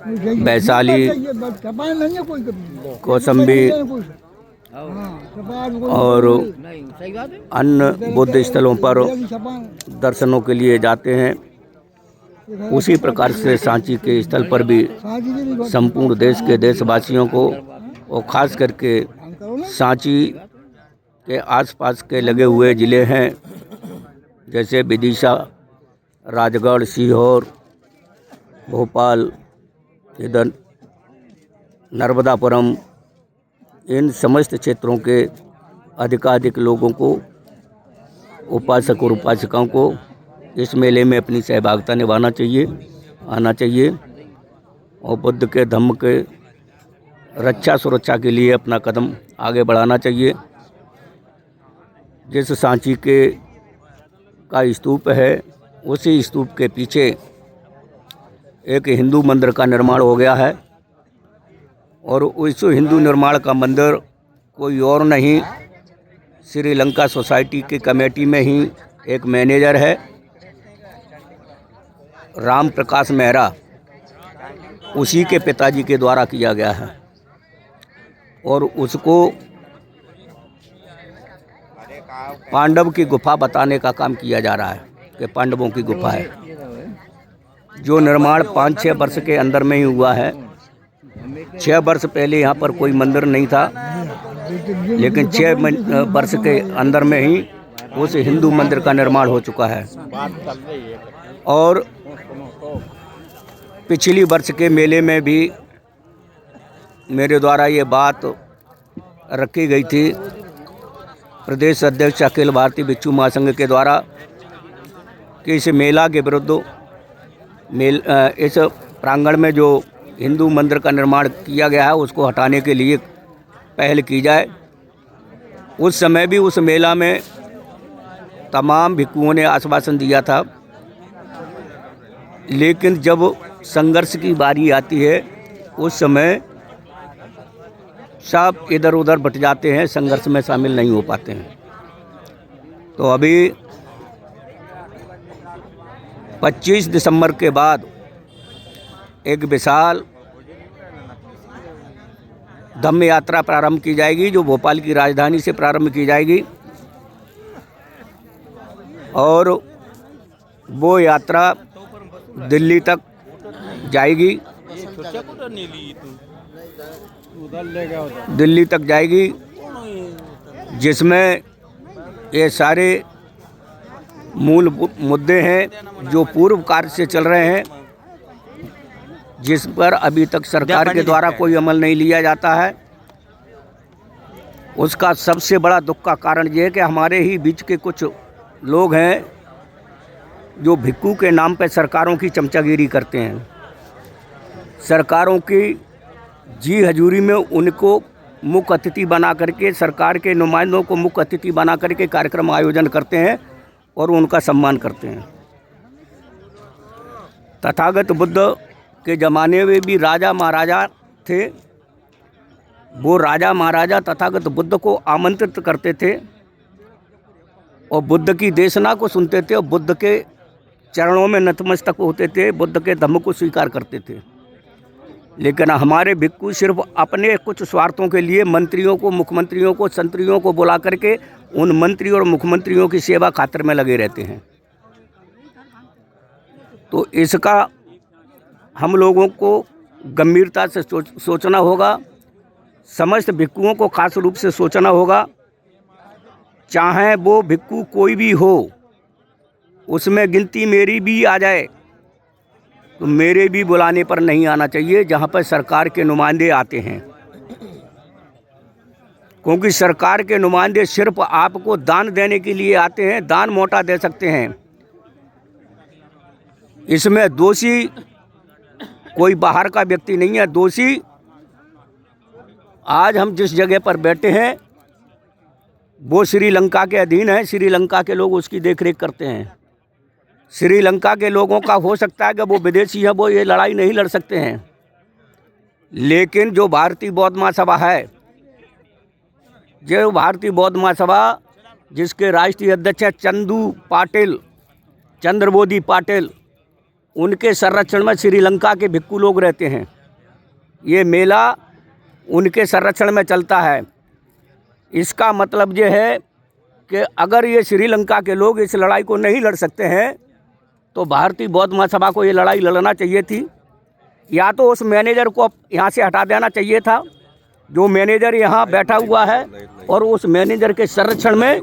वैशाली, कौशाम्बी और अन्य बुद्ध स्थलों पर दर्शनों के लिए जाते हैं। उसी प्रकार से सांची के स्थल पर भी संपूर्ण देश के देशवासियों को और ख़ास करके सांची के आसपास के लगे हुए ज़िले हैं जैसे विदिशा, राजगढ़, सीहोर, भोपाल, इधर नर्मदापुरम, इन समस्त क्षेत्रों के अधिकाधिक लोगों को, उपासक और उपासिकाओं को इस मेले में अपनी सहभागिता निभाना चाहिए, आना चाहिए और बुद्ध के धम्म के रक्षा सुरक्षा के लिए अपना कदम आगे बढ़ाना चाहिए। जिस सांची का स्तूप है, उसी स्तूप के पीछे एक हिंदू मंदिर का निर्माण हो गया है और उस हिंदू निर्माण का मंदिर कोई और नहीं, श्रीलंका सोसाइटी की कमेटी में ही एक मैनेजर है, राम प्रकाश मेहरा, उसी के पिताजी के द्वारा किया गया है और उसको पांडव की गुफा बताने का काम किया जा रहा है कि पांडवों की गुफा है, जो निर्माण 5-6 वर्ष के अंदर में ही हुआ है। 6 वर्ष पहले यहाँ पर कोई मंदिर नहीं था, लेकिन 6 वर्ष के अंदर में ही उस हिंदू मंदिर का निर्माण हो चुका है। और पिछली वर्ष के मेले में भी मेरे द्वारा ये बात रखी गई थी प्रदेश अध्यक्ष अखिल भारतीय भिक्षु महासंघ के द्वारा कि इस मेला के विरुद्ध इस प्रांगण में जो हिंदू मंदिर का निर्माण किया गया है उसको हटाने के लिए पहल की जाए। उस समय भी उस मेला में तमाम भिक्षुओं ने आश्वासन दिया था, लेकिन जब संघर्ष की बारी आती है उस समय सब इधर उधर बट जाते हैं, संघर्ष में शामिल नहीं हो पाते हैं। तो अभी 25 दिसंबर के बाद एक विशाल धम्म यात्रा प्रारंभ की जाएगी, जो भोपाल की राजधानी से प्रारंभ की जाएगी और वो यात्रा दिल्ली तक जाएगी। दिल्ली तक जाएगी, जिसमें ये सारे मूल मुद्दे हैं जो पूर्व कार्य से चल रहे हैं, जिस पर अभी तक सरकार के द्वारा कोई अमल नहीं लिया जाता है। उसका सबसे बड़ा दुख का कारण ये है कि हमारे ही बीच के कुछ लोग हैं जो भिक्षु के नाम पर सरकारों की चमचागिरी करते हैं, सरकारों की जी हजूरी में उनको मुख्य अतिथि बना करके, सरकार के नुमाइंदों को मुख्य अतिथि बना करके कार्यक्रम आयोजन करते हैं और उनका सम्मान करते हैं। तथागत बुद्ध के ज़माने में भी राजा महाराजा थे, वो राजा महाराजा तथागत बुद्ध को आमंत्रित करते थे और बुद्ध की देशना को सुनते थे और बुद्ध के चरणों में नतमस्तक होते थे, बुद्ध के धम्म को स्वीकार करते थे। लेकिन हमारे भिक्षु सिर्फ अपने कुछ स्वार्थों के लिए मंत्रियों को, मुख्यमंत्रियों को, संतरियों को बुला करके उन मंत्री और मुख्यमंत्रियों की सेवा खातिर में लगे रहते हैं। तो इसका हम लोगों को गंभीरता से सोचना होगा, समस्त भिक्षुओं को खास रूप से सोचना होगा, चाहे वो भिक्षु कोई भी हो, उसमें गिनती मेरी भी आ जाए तो मेरे भी बुलाने पर नहीं आना चाहिए जहां पर सरकार के नुमाइंदे आते हैं, क्योंकि सरकार के नुमाइंदे सिर्फ आपको दान देने के लिए आते हैं, दान मोटा दे सकते हैं। इसमें दोषी कोई बाहर का व्यक्ति नहीं है, दोषी आज हम जिस जगह पर बैठे हैं वो श्रीलंका के अधीन है, श्रीलंका के लोग उसकी देखरेख करते हैं। श्रीलंका के लोगों का हो सकता है कि वो विदेशी है, वो ये लड़ाई नहीं लड़ सकते हैं, लेकिन जो भारतीय बौद्ध महासभा है, जो भारतीय बौद्ध महासभा जिसके राष्ट्रीय अध्यक्ष है चंद्रबोधी पाटिल, उनके संरक्षण में श्रीलंका के भिक्खु लोग रहते हैं। ये मेला उनके संरक्षण में चलता है। इसका मतलब ये है कि अगर ये श्रीलंका के लोग इस लड़ाई को नहीं लड़ सकते हैं तो भारतीय बौद्ध महासभा को ये लड़ाई लड़ना चाहिए थी। या तो उस मैनेजर को यहाँ से हटा देना चाहिए था, जो मैनेजर यहाँ बैठा हुआ है और उस मैनेजर के संरक्षण में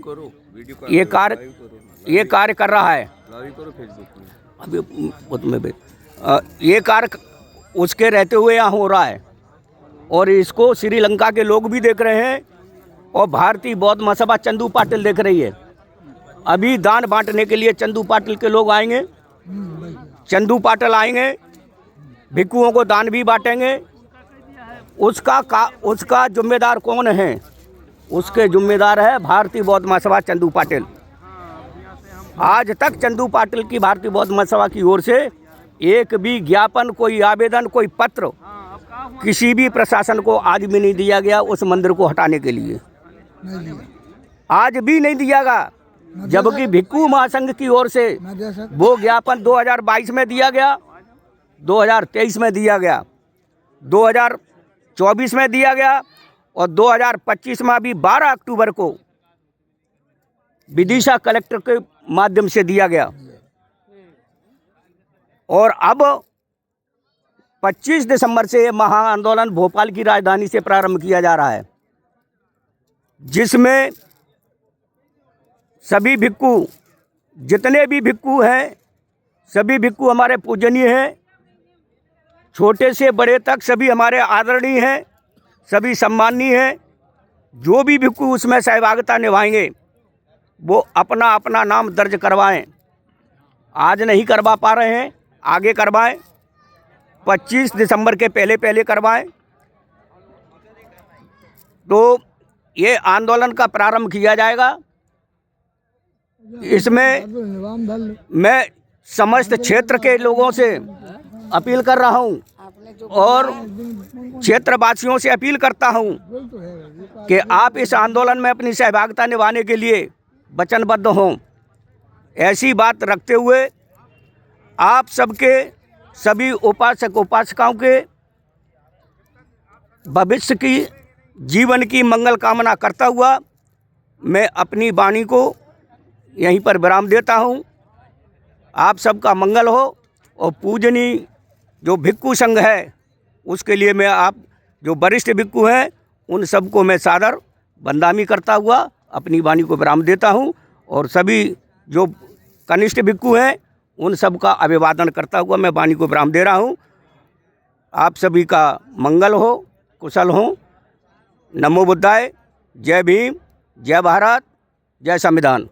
ये कार्य कर रहा है। अभी उसमें ये कार्य उसके रहते हुए यहाँ हो रहा है और इसको श्रीलंका के लोग भी देख रहे हैं और भारतीय बौद्ध महासभा चंदू पाटिल देख रही है। अभी दान बांटने के लिए चंदू पाटिल के लोग आएंगे, चंदू पाटिल आएंगे, भिक्खुओं को दान भी बांटेंगे। उसका जिम्मेदार कौन है? उसके जिम्मेदार है भारतीय बौद्ध महासभा चंदू पाटिल। आज तक चंदू पाटिल की भारतीय बौद्ध महासभा की ओर से एक भी ज्ञापन, कोई आवेदन, कोई पत्र किसी भी प्रशासन को आज भी नहीं दिया गया उस मंदिर को हटाने के लिए। आज भी नहीं दिया गया, जबकि भिक्खु महासंघ की ओर से वो ज्ञापन 2022 में दिया गया, 2023 में दिया गया, 2024 में दिया गया और 2025 में भी 12 अक्टूबर को विदिशा कलेक्टर के माध्यम से दिया गया। और अब 25 दिसंबर से ये महा आंदोलन भोपाल की राजधानी से प्रारंभ किया जा रहा है, जिसमें सभी भिक्खु, जितने भी भिक्खु हैं, सभी भिक्खु हमारे पूजनीय हैं। छोटे से बड़े तक सभी हमारे आदरणीय हैं, सभी सम्माननीय हैं। जो भी भिक्खु उसमें सहभागिता निभाएंगे वो अपना अपना नाम दर्ज करवाएं। आज नहीं करवा पा रहे हैं, आगे करवाएं। 25 दिसंबर के पहले करवाएं। तो ये आंदोलन का प्रारंभ किया जाएगा। इसमें मैं समस्त क्षेत्र के लोगों से अपील कर रहा हूं और क्षेत्रवासियों से अपील करता हूं कि आप इस आंदोलन में अपनी सहभागिता निभाने के लिए वचनबद्ध हों। ऐसी बात रखते हुए आप सबके, सभी उपासक उपासिकाओं के भविष्य की, जीवन की मंगल कामना करता हुआ मैं अपनी वाणी को यहीं पर विराम देता हूं। आप सबका मंगल हो और पूजनीय जो भिक्खु संघ है उसके लिए मैं, आप जो वरिष्ठ भिक्खु हैं उन सबको मैं सादर वंदनामी करता हुआ अपनी वाणी को विराम देता हूं और सभी जो कनिष्ठ भिक्खु हैं उन सब का अभिवादन करता हुआ मैं वाणी को विराम दे रहा हूं। आप सभी का मंगल हो, कुशल हो। नमो बुद्धाय। जय भीम, जय भारत, जय संविधान।